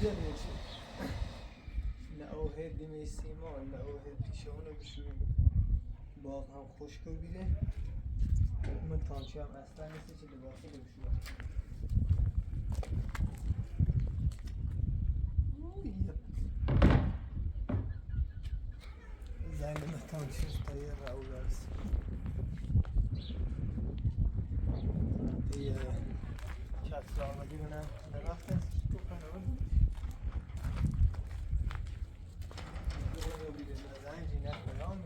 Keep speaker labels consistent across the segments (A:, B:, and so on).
A: جنيش لقوه هدي ميسيما لقوه هدي شونه بشوين باغ هم خوشكو بیده من تانچه هم اصلا نیستی چه لباسی بشوین زنگ من تانچه تایر رو برس دیگه کسر آمدی منم نرفتن سکوپن رو بود رو بیده نزنگ جینک بیامی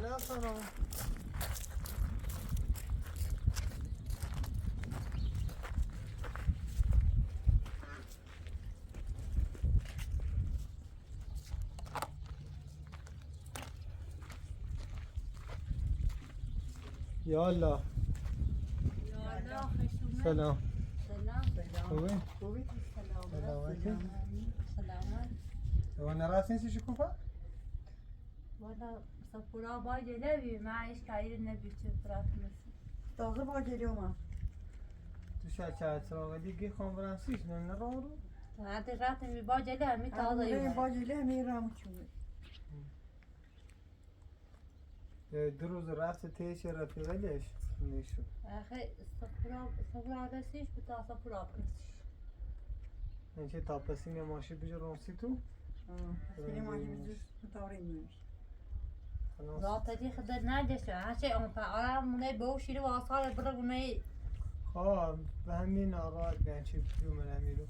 A: نه سلام یا الله سلام خوبی؟
B: خوبی؟
A: سلامتی؟ و نرفتین سی شکوفا؟
B: والا سپورا باید نبی معیش کهیر نبی چه فرات نسی
C: تازه با گلیومم
A: تو شاید سراغ دیگه خواهم برم سیش نه رو؟
B: حتی رات نبی با جلی همی تازه
C: این با
B: ایوه
C: گلیه میرم چونه
A: دو روز رفت تیش رفیقه لیش نیشو
B: آخه سپورا دستیش بتا سپورا کنسیش
A: این چه تاپسین یا ماشی بیجا رونسی تو؟
C: سینی ماشی بیزوش متورین میمیش
B: ذات دی خدر نجسه هرچه اون فعلا مونه بوشیری و آسال برگ مونه
A: خواه به همین آقا گنچه بیو من همیرو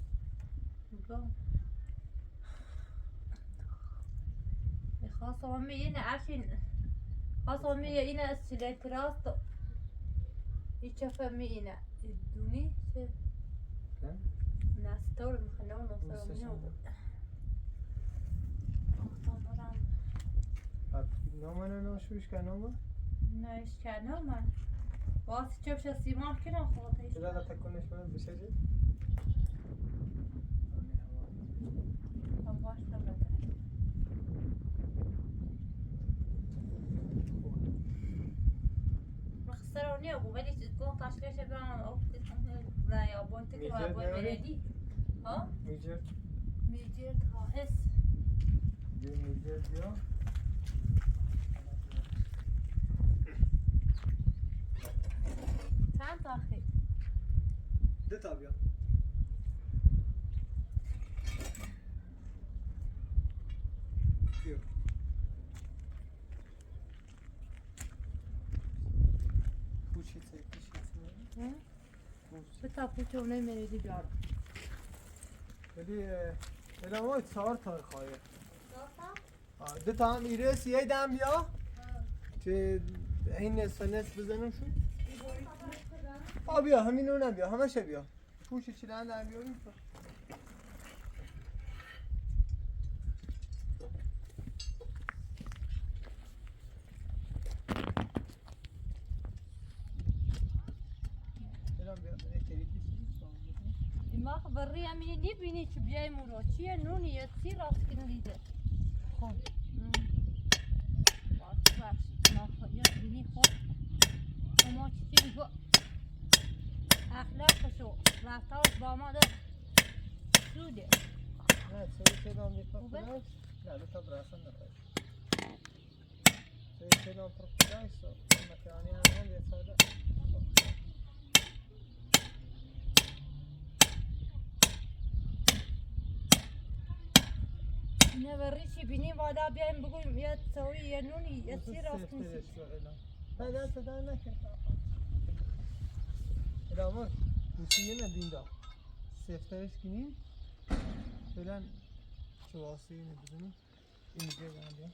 B: خواست همه اینه افشین خواست همه اینه سیلت راست هیچ فهمی اینه دونی چه نستور میخنه اون نستور
A: نامنه ناشوش که نامه؟
B: نایش کنه من واسه چه بشه سیمان کنم خواهدش
A: چرا تکونش من بشه جی؟
B: هم باش بگه مخسرونی اگو ولی چیز کن تشکیلش برام افتید نه یا بانتی که باید بردی ها؟ میجر تا حس
A: میجر بیا
B: چند تا خیلی؟
A: 2 تا بیا بیا پوچیته
B: بتا پوچه نمیریدی بیارم
A: ولی ادامه 4 تا خواهی 2 تا هم ایرس یه دم بیا که این نصف نصف بزنم شد بیا همین اونم بیا همشه بیا پوچی چی لند هم بیاریم
B: ما خبری همینی نبینی که بیای مورا چیه نونی یه سی راست کنه لیده خب بخشی ما یا بینی خود ما چی بگو اخلاقشو رفتارش با ما ده سوده
A: نه چه دام میکنه نه دو تا براسن نخواهی چه دام پرکتای سو مکانی هم یه ساده
B: نه وریشی بینی وادا بیایم بگویم یه سوی یه نونی یه سی راست کنی
A: نه دست در نکن ادامه موسیقی ندین دا سفترش کنیم فعلا چواسی نبودیم اینجا گنده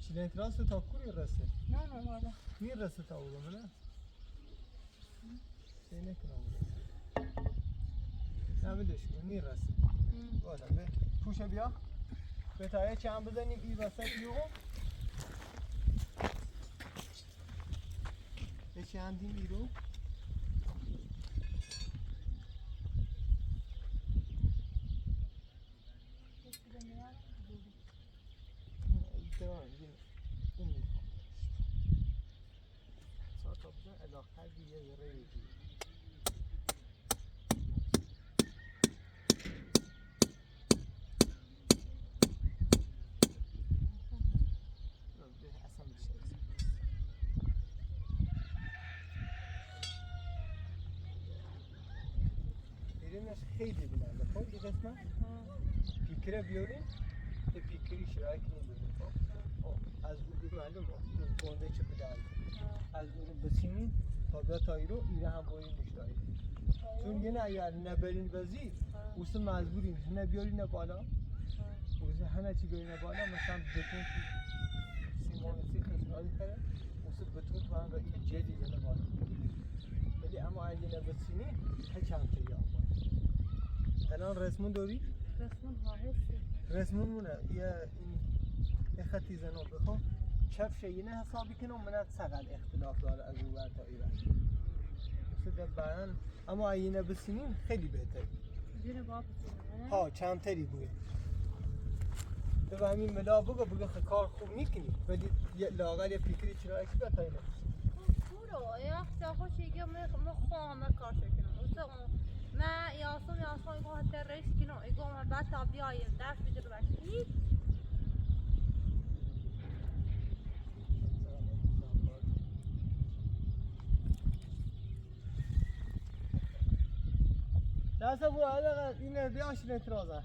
A: چیلنت راست تا کوری رسه
B: نه والا
A: میر رسه تا اولو نه سینه کنم نه بلش کن میر رسه بالا به پوشه بیا به تایه چند بزنیم این وسط یوغو به چندیم ایرو از آخر دیگه ذره بگیر اصلا میشه ایرانش خیلی بلنده خب این قسمت پیکره بیاریم یه پیکری شرایط نمیدونیم خب از اون معلوم گنده چه بدن از اون بسیمین تا به تایرو ایره هم باید مشتایی چون یه نه اگر نبرین وزی اوسه مجبوریم نه بیاری نه بالا اوسه همه چی بیاری نه بالا مثلا بتون که سیمانسی خسرانی کرده اوسه بتون تو هم رایی جدی جده بالا ولی اما اگه نبسینی هیچ هم تیگه آمد الان رسمون داری؟
B: رسمون ها هستی
A: رسمون مونه یه خطی زنو بخوام چپ شیینه حسابی کنم منت سقل اختلاف داره از اون ور تا ایران مثل برن اما اینه بسینیم خیلی بهتر
B: جون باب بسینیم
A: ها چندتری بوده تو همین ملا بگو کار خوب میکنی ولی لاغر یه فکری چرا اکی بتایی
B: برو یا خدا خوشیگه مخوام کار شکنم من یاسم ایگو حتی ریس کنم ایگو من بعد تا بیایم درس بجر باشی
A: دسته برو حالا اینه بیاشین اعتراضه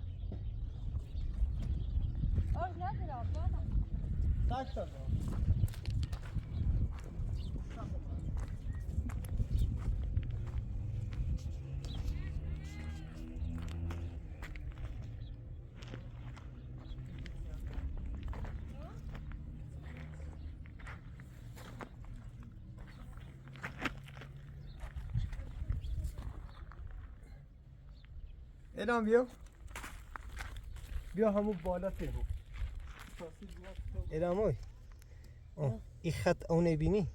B: آج ندارم بابا
A: تک تا الان بیا همون بالا تهو الان این خط اونه بینی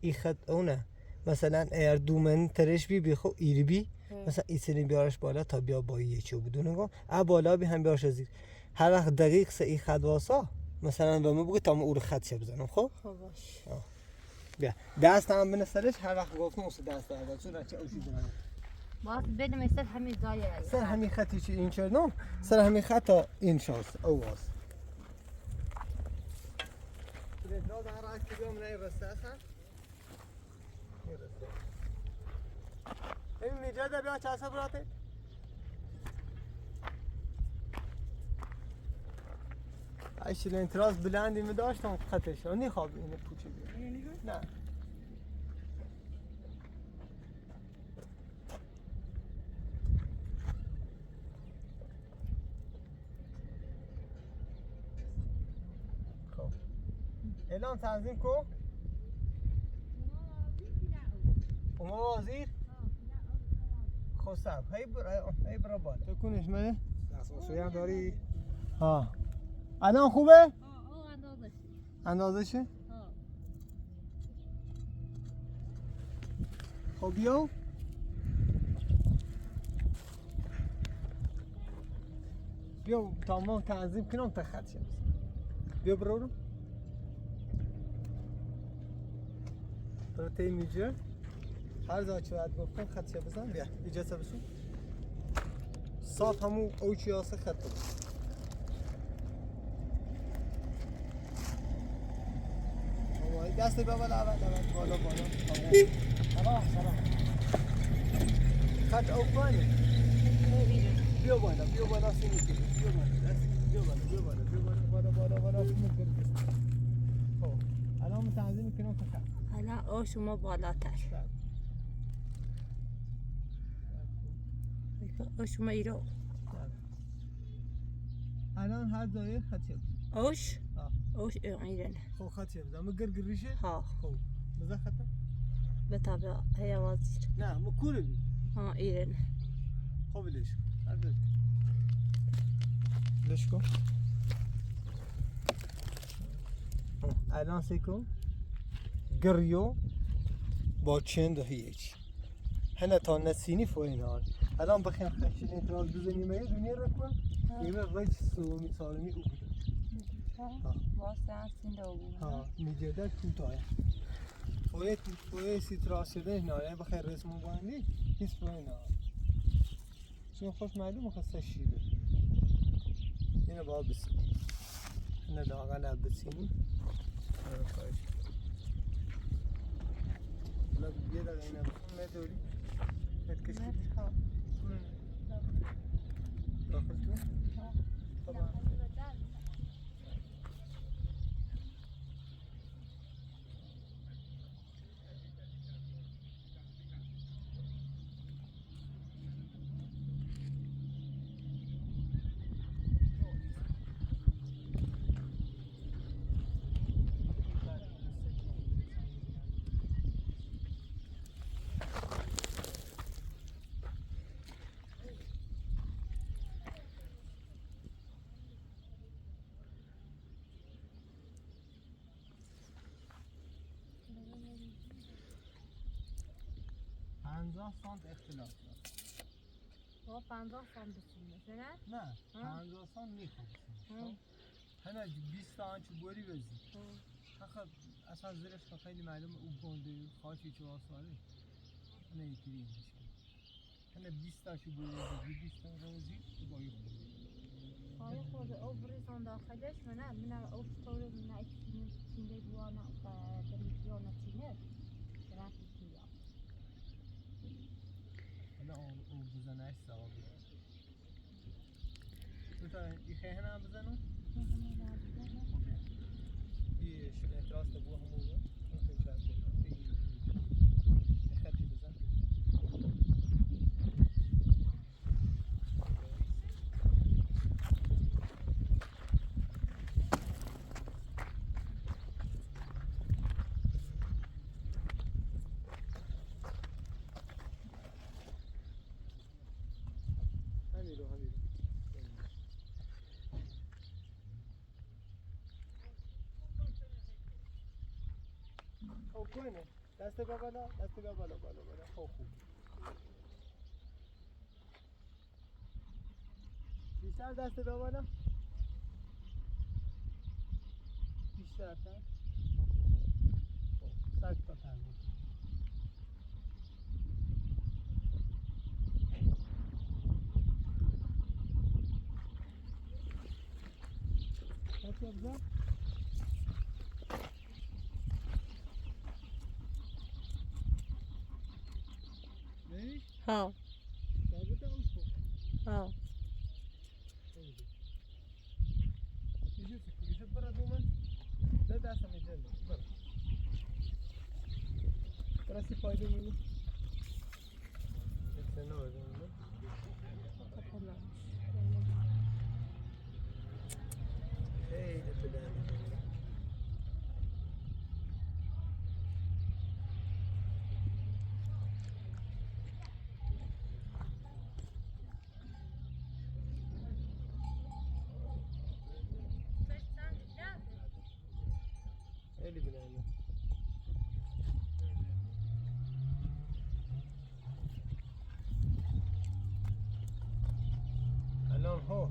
A: این خط اونه مثلا اگر دومن ترش بی بخو ایری بی مثلا ایسینی بیارش بالا تا بیا با یه چو بدون نگاه بالا بی هم بیارش از زیر هر وقت دقیق سه این خط واسا مثلا به ما بگو تا ما او رو خط شه بزنم خب
B: باش
A: بیا دست هم بینه سرش هر وقت گفتم اوست دست دارد چون رچه اوشی دارد
B: باز بدم ایستد همین زایه
A: سر همین خطی چی این چرنم سر همین خط تا این شاست او واس لازم راست بیام نه رسته هستن این میجاده بیا چه حساب راته ایشون انتراز بلندی می داشتم خطش نی خواب اینه پوچی بیا نه الان تنظیم کو اوما وزیر خوستم هی برا بالا تو کنش مه
D: دستماسوی هم داری؟
A: ها الان خوبه؟
B: اندازه
A: اندازه شه؟ خب بیاو بیاو تا ما تنظیم کنم تا خط شد بیا برو برای میجه هر زا چه باید گفتم خط شه بزن بیا اجازه بسون صاف همون اوچی هاسته خط بزن دست بیا بالا بالا سلام خط اوپانی بیا بالا سینی بیا بالا سینی خب الان تنظیم میکنم تا خط
B: الان او شما بالاتر او شما ایرو
A: الان هر جایی خط شد
B: اوش اوش ایرانه
A: خب خط شد اما گرگریشه
B: ها
A: خب بذار خطا
B: بتابع هي وزير
A: نه مکوره بی
B: ها ایرانه
A: خب لیش لیش کن الان سیکو گریو با چند هیچ هنه تا نسینی فوینار الان بخیم خشن انتراز بزنیم یه دنیا رو کن ایمه غیج سالمی او بوده
B: واسه سینده او
A: ها میجرده کوتاه فوی سیتراس شده نه یعنی بخیر رسم باندی هیچ فوی نه چون خوش معلوم خسته شیده اینه با بسیم نه داغا نه بسیم نه بیه داغا اینه بسیم نداری نتکش کدی داخل تو؟ طبعا پنجاه سانت اختلاف دارد.
B: با 50 سانت بسیم نه؟
A: نه 50 سانت میخوام بسیم هنه 20 سانت بوری بزید حقا اصلا زیرش خیلی معلومه او بونده خاکی چه آساره هنه یکی دیم مشکل هنه 20 تاشو بوری بزید 20 تا روزی تو بایی خورده
B: خواهی خورده او بریزان داخلش منم او طوری منه چینه بوانا بریزیانه چینه رفتی چینه
A: او بزنش ثوابی تو تا این خیلی هم بزنم؟ یه اعتراض تبوه همون بزن ممکن شاید بزن یه خطی بزن کنه دست بیا بالا بالا خوب بیشتر دست بیا بالا بیشتر تا سر تا پنجاه دست بیا
B: ها
A: ثابت اوسو
B: ها
A: يجي برا دوما لا داس من جنة برا راسي فايدة مني يتسنوا هذا ايه تداني اللي بنعمله الان هو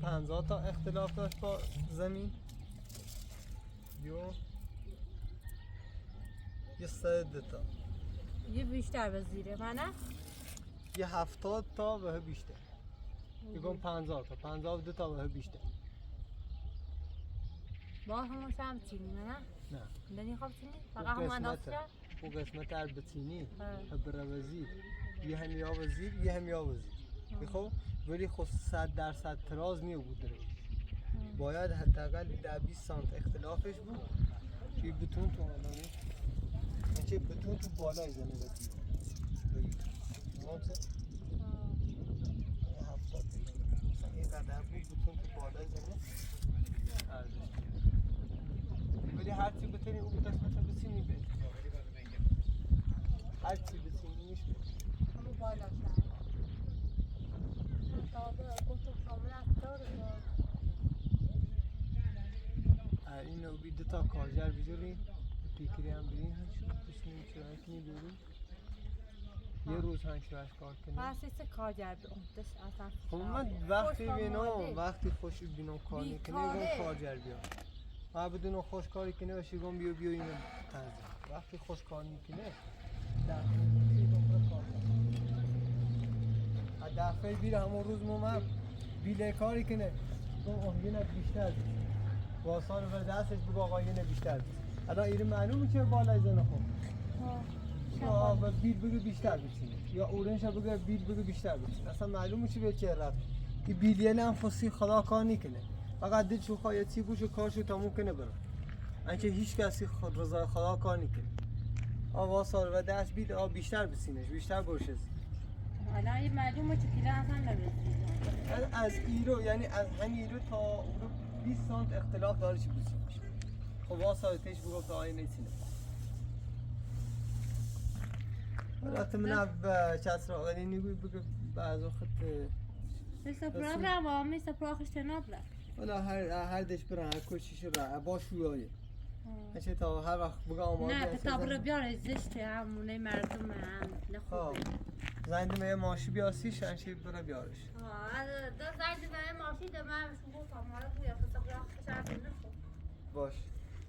A: 50 تا اختلاف داشت با زمین یه 100 تا
B: یه بیشتر به زیره منه
A: یه 70 تا به بیشتر یکم 50 تا 52 تا به بیشتر
B: با همون هم چینی منه
A: نه
B: دنی خواب چینی فقط هم اندازه
A: او قسمت البتینی بروزی یه هم یا وزیر یه هم یا وزیر خب ولی خب 100% تراز نیو بود داره باید حداقل 10-20 سانت اختلافش بود که بتون تو آنه چه بتون تو بالای زنه بسید تمام سه؟ 70 مثلا این قدر بود بتون تو بالای زنه ارزش ولی هرچی بتونی او قسمت بسینی بید هرچی بسینی میش بید
B: همون بالا شد تابه گفتم کاملا داره
A: اینو بی دوتا کارگر بجوری پیکری هم برین هنشون بسنیم چرا کنی بریم یه روز هنشوش کار کنیم
B: پس ایسه کارگر به اونتش اصلا
A: خب من وقتی بینام وقتی خوشی بینام کار میکنه یه کارگر بیام ما بدون خوشکاری کنه و شیگم بیو اینو تنظیم وقتی خوشکار میکنه دفعه بیره همون روز ما بیله کاری کنه تو یه بیشتر بید واسان بر دستش بگو آقا یه بیشتر بید الان ایره معلومه که بالای زنه خون و بیل بگو بیشتر بسینه یا اورنش بگو بیل بگو بیشتر بسینه اصلا معلومه چی به چه رفت این بیلیه هم خصی خدا کار نکنه فقط دل شو خواهی بوشو کارشو تموم کنه برو انچه هیچ کسی خود رضای خدا کار نکنه آوا سال و دست بیل بیشتر بسینش بیشتر برشز
B: الان این معلومه که دیگه اصلا نمی‌رسید
A: از ایرو یعنی از همین ایرو تا اورو 20 سانت اختلاف داره چی بسینش خب واسه تیش بگفت آیه نیسینه البته من چسر آقایی نگوی بگه بعض وقت
B: مثل پروگرام ها مثل پروگرامش تنابله
A: ولی هر دش برن هر کشیش را با شویایه هرچه تا هر وقت بگه آماده
B: نه کتاب رو بیاره زشته همونه مردم هم نخوبه
A: زنده میه ماشی بیاسیش هنچه بره بیارش
B: دو زنده میه ماشی ده من شما کامارا توی فوتوگراف شرط نخوب
A: باش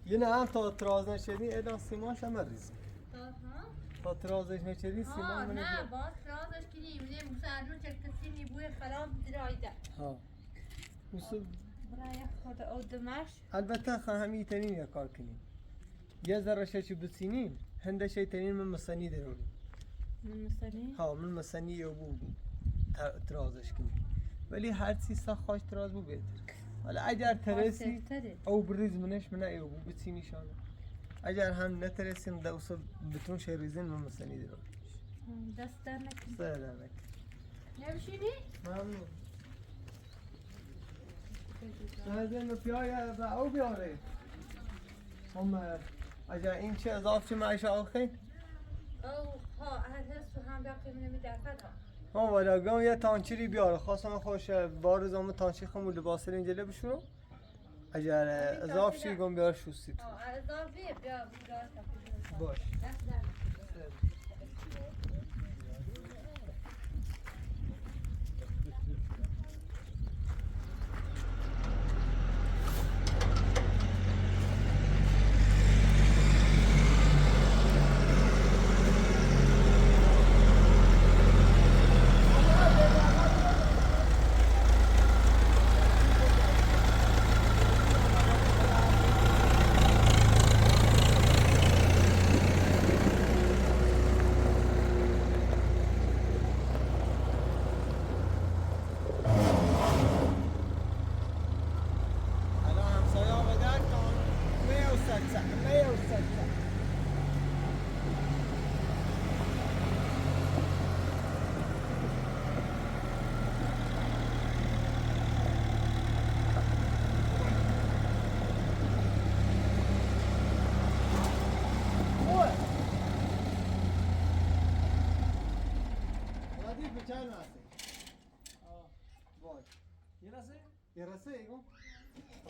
A: یه نه هم تا تراز نشدی ایدان سیماش هم ریز تا ترازش نشدی سیمان منه
B: نه باز ترازش که نیمونه مسلمون چه کسی نیبوی خراب درایده برای خود او دمش
A: البته همین تنین یا کار کنیم یه ذره شچی بسینیم هنده شیطانین من مسانی درونیم
B: من مسانی؟
A: من مسانی یا بو ترازش کنیم ولی هر چیز سا خوش تراز بو بهتر ولی اگر ترسی او بریز منش منه یا بو بسینی شانه اگر هم نترسیم دوستا بتون شریزین من مسانی درونیم
B: دست در نکنی
A: سر در نکنی
B: نمیشینی؟
A: ممنون لازم پیای او بیاره هم اگر این چه اضافه چه معیشه آخین
B: او ها هست هم باقی نمیدرد
A: ها ولی گم یه تانچری بیاره خواستم خوش بار زمان تانچی خمو لباسه اینجله بشورم اگر اضافه چی گم بیاره شوستی تو
B: اضافه بیا
A: باش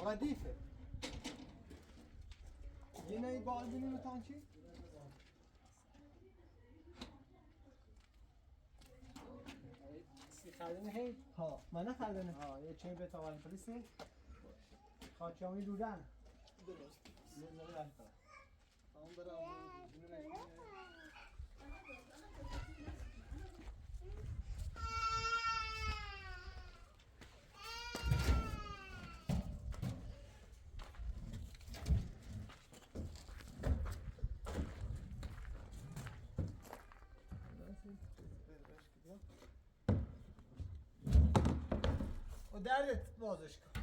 A: ردیفه یه نایی بال بینیم تانچی؟
D: خردن هی؟
A: ها من خردنه
D: یه چه به تاوان پلیسی؟ خاچامی دودن؟
A: درست
D: نمیدونم رفتا
A: همون برام و دردت بازش کن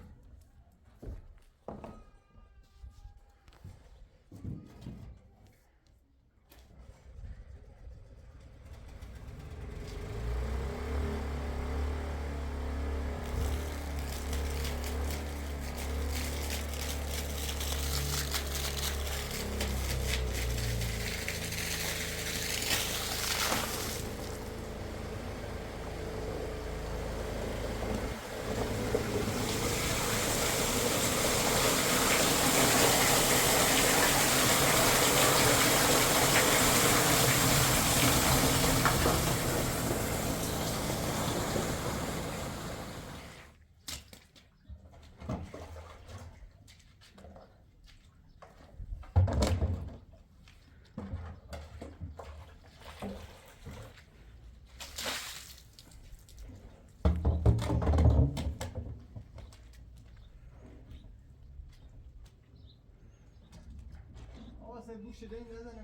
A: شده این نزنم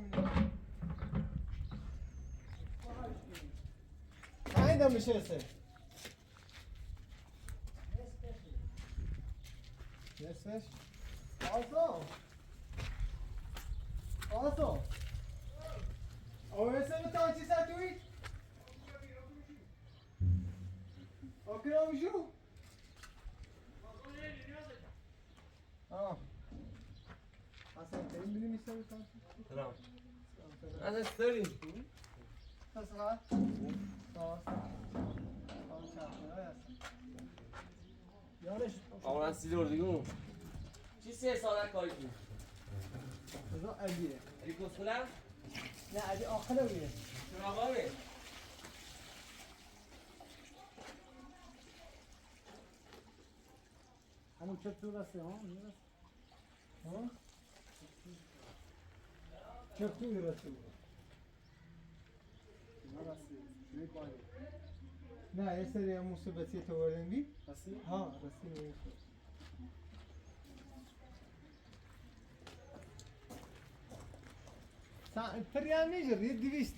A: اینو این دم میشه سه نصفش آسا آسا اوه سه تا چی ساتوی آکرام شو آه اصلا ترین بینی میشه بکنم
E: سلام از استری
A: Nasıl Sağ Yarış.
E: آقا من 30 دور دیگه چی 3 ساعت کاری کنی؟
A: Kızı Ali'ye.
E: علی کسخلم؟
A: Ne Ali akıllı mı?
E: چون آقامه؟
D: همون چطور رسته ها؟
A: Ha? Çok iyi üretiyor.
D: نه رسته شوی باید
A: Ne eseri musibeti teorin bir?
D: رسته؟
A: Ha, resim neyse. Sen Feryan ne jeri? Divist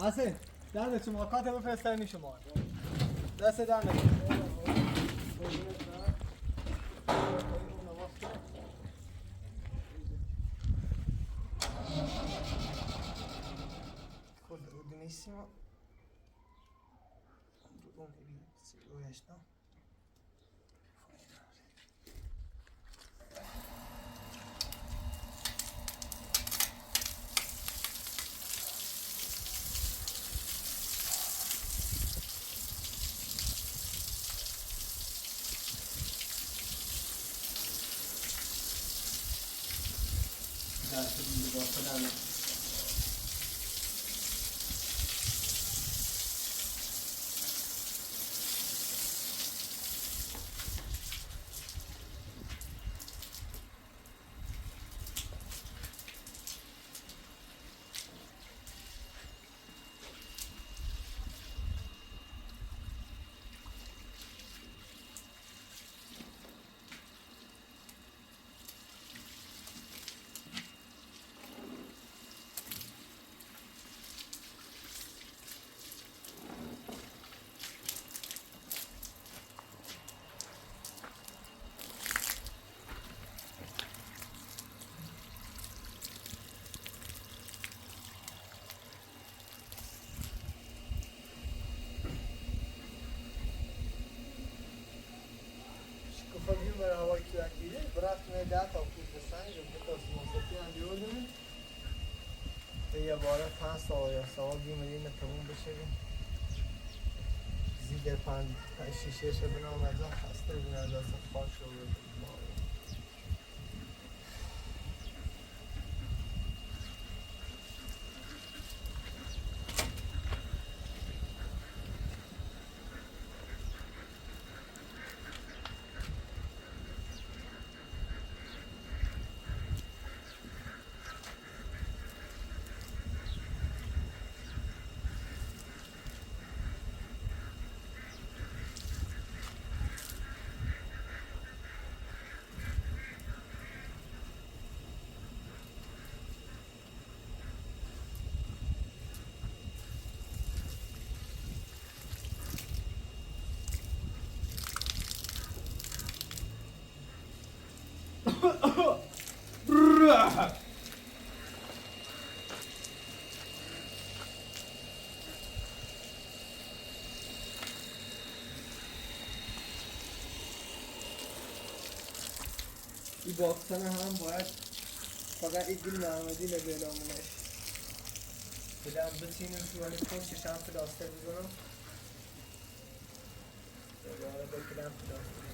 A: حسین دست شما کاتب بفرستنی شما دست در نکنید Benissimo. Questo. Grazie di vostro Fazia uma hora aqui aqui, braço me dá tal coisa sangue, eu tô se mostrando de hoje, né? E agora passa olha só alguém ali na tabum بشه زیگر پند شیشه شه بنا مزه خسته بنا از اصلا خاک شده این بافتن هم باید فقط یک گل نرمدی لبیلامونش بدم بسینیم تو ولی پشتش هم پلاستر بزنم دوباره بکنم پلاستر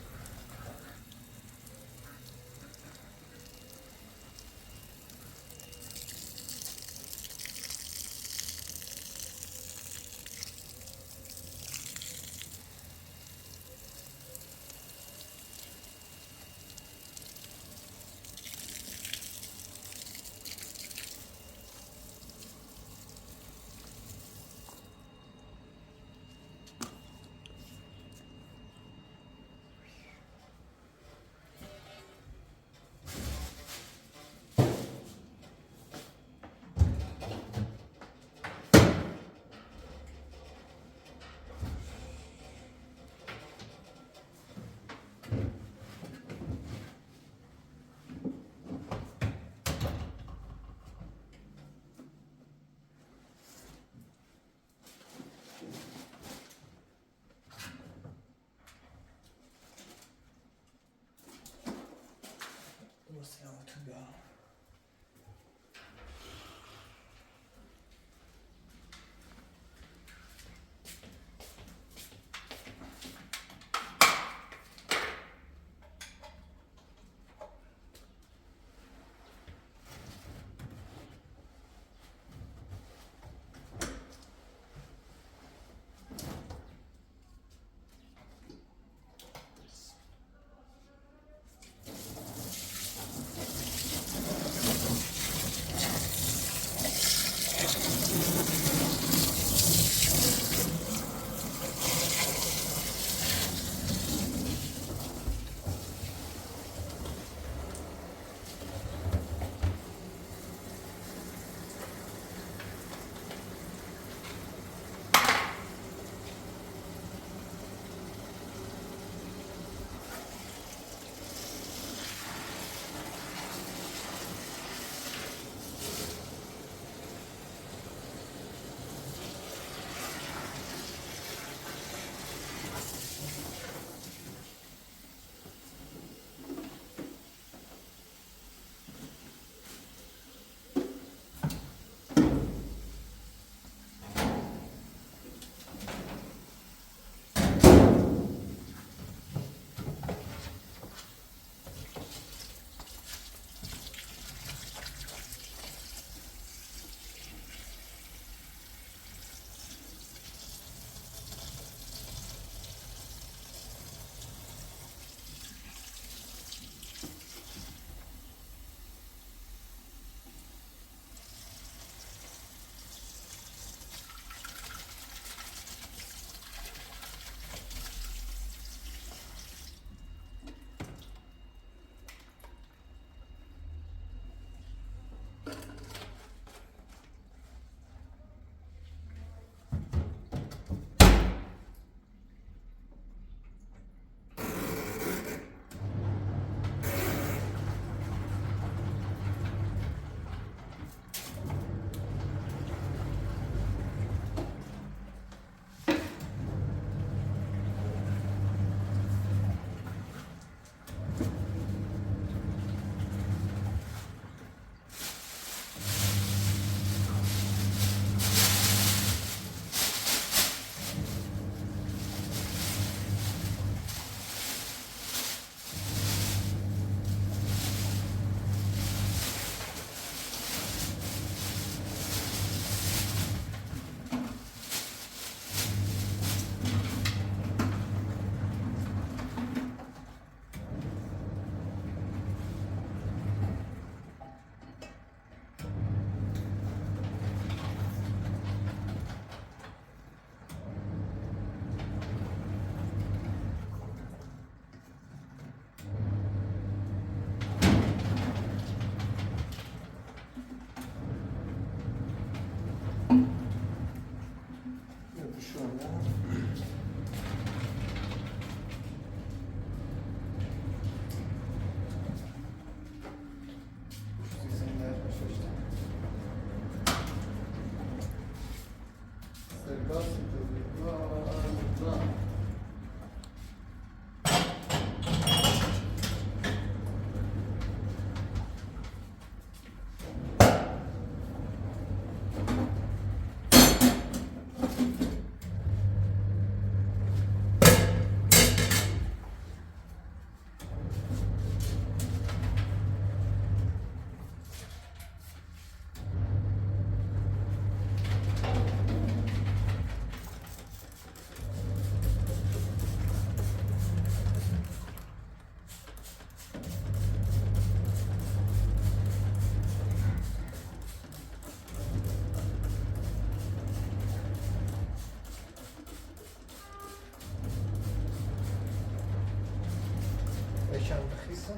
A: Eşan tıkıysa.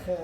A: وفي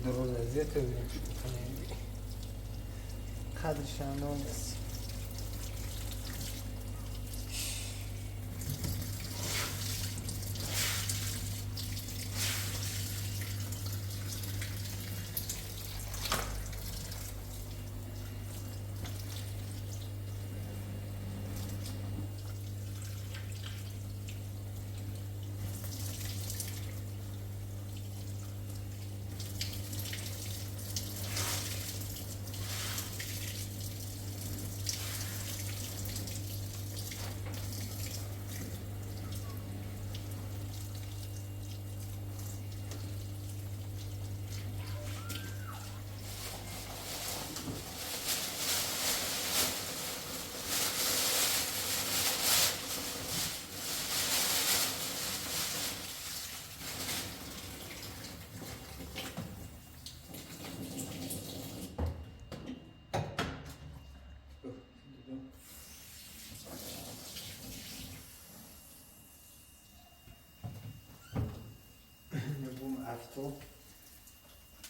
A: ضرورة زيت ومش قدر شانون بس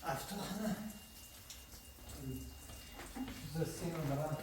A: افتو هنا زسين ودرات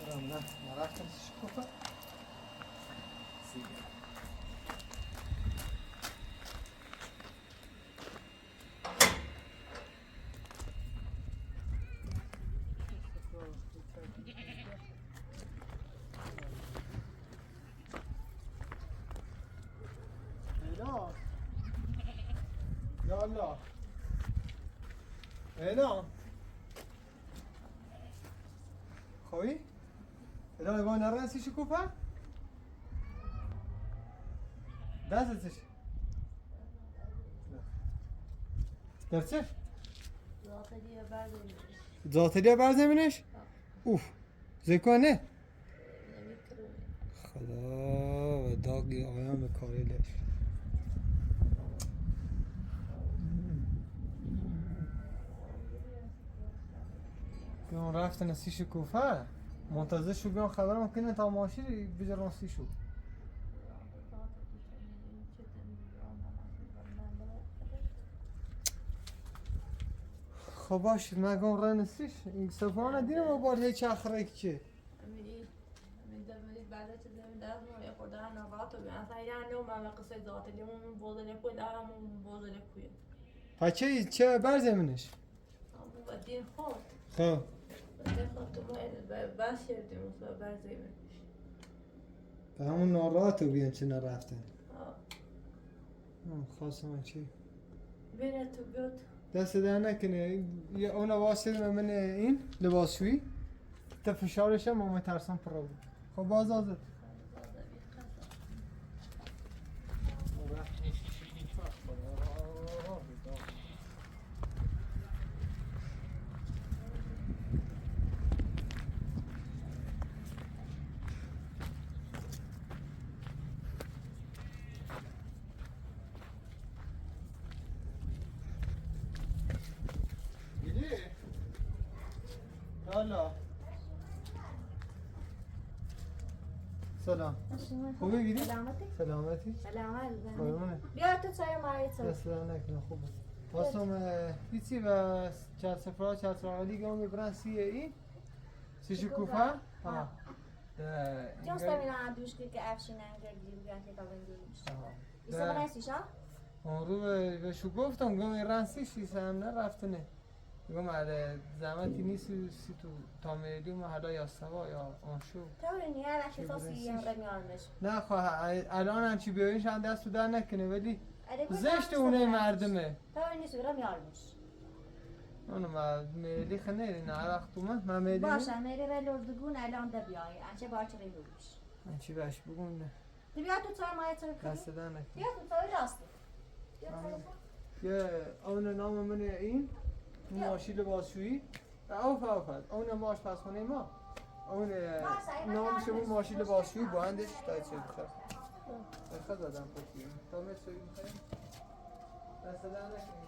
A: Ronda, naranja, desculpa. Siga. يلا هنا خوي هنا يبغى نرسي شكوفة دازتش درسه
B: زاتلیه برداریم
A: زاتلیا بر زمینش اوف زکانه
B: نمیکرونه
A: خدا و داغی آیان به کاری لش بیان رفتن از سی شکوفه منتظر شو بیان خبرم کنه تا ماشی بجران سی شو خب باشید من گم رای نستیش این صفحانه دیرم و بار هیچ اخره که
B: من دمید بعد چه زمین درم و یه خورده هم نقاط و بیان سایران نو من قصه زاتلیمون بوزله کوی دارمون بوزله کوی
A: پچه چه بر زمینش
B: همون بدین خود
A: خب
B: بدین خود تو ما بس شدیم و بر زمینش
A: به همون ناراحت رو بیان چه نرفتن خواستم چی
B: بینه تو بیاد
A: دست در نکنه یه اون واسه من این لباسشویی تا فشارش هم اومد ترسم پر بود خب باز آزد حالا سلام خوبی گیری؟
C: سلامتی؟
A: سلامتی؟
C: سلامت
A: قربونه
C: بیا تو چای مایی تو
A: دست در نکنه خوبه خواستم هیچی و چهار سفرها چهار سفرها گم میبرن سیه این سی شکوفه؟ ها
C: جنس تمینا دوش که افشین انگلی بیان که کابندیش ایسا بنایسیشا؟
A: اون رو به شو گفتم گم رنسی شیسه هم نرفتنه گم علی زحمتی نیست سی تو تا میلیون حالا یا سوا یا آنشو
C: تورینی هر اکی تاسی هم رمیارمش
A: نه خواه الان هم چی بیایش هم دست تو در نکنه ولی زشت اونه مردمه
C: تورینی سو رمیارمش
A: اونو ما میلی خنه نه وقت اومد من میلی
C: باشه میری به لردگون الان ده بیای انچه باچه ریموش
A: من چی بهش بگم نه
C: بیا تو چای مایی تو
A: دست در نکنه
C: بیا تو چای راستی
A: یه اون نام من این ماشی لباسشویی اون ماش پس خونه ما اون نامش اون ماشی لباسشویی باندش تا چه بخواد بخواد دادم پاکی تا مثل این خیلی دست در نکنه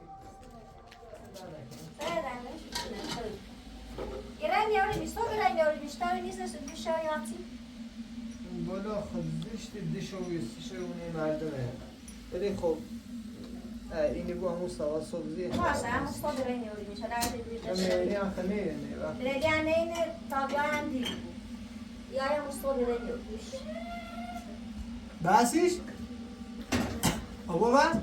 C: گرم یاری بیست تو گرم یاری بیست تو نیست نسید بیست شایاتی
A: بالا خود زشت دشویستش اونه مردمه ولی خب اینی بو همون سوا سبزی
C: باشه هم استاد گرم یاری میشه در دیگه
A: میلی هم خنه نه وقت
C: دیگه اینه تابیا هم دیگه یا هم استاد گرم یاری میشه
A: بسیش؟ آبا با؟
C: آه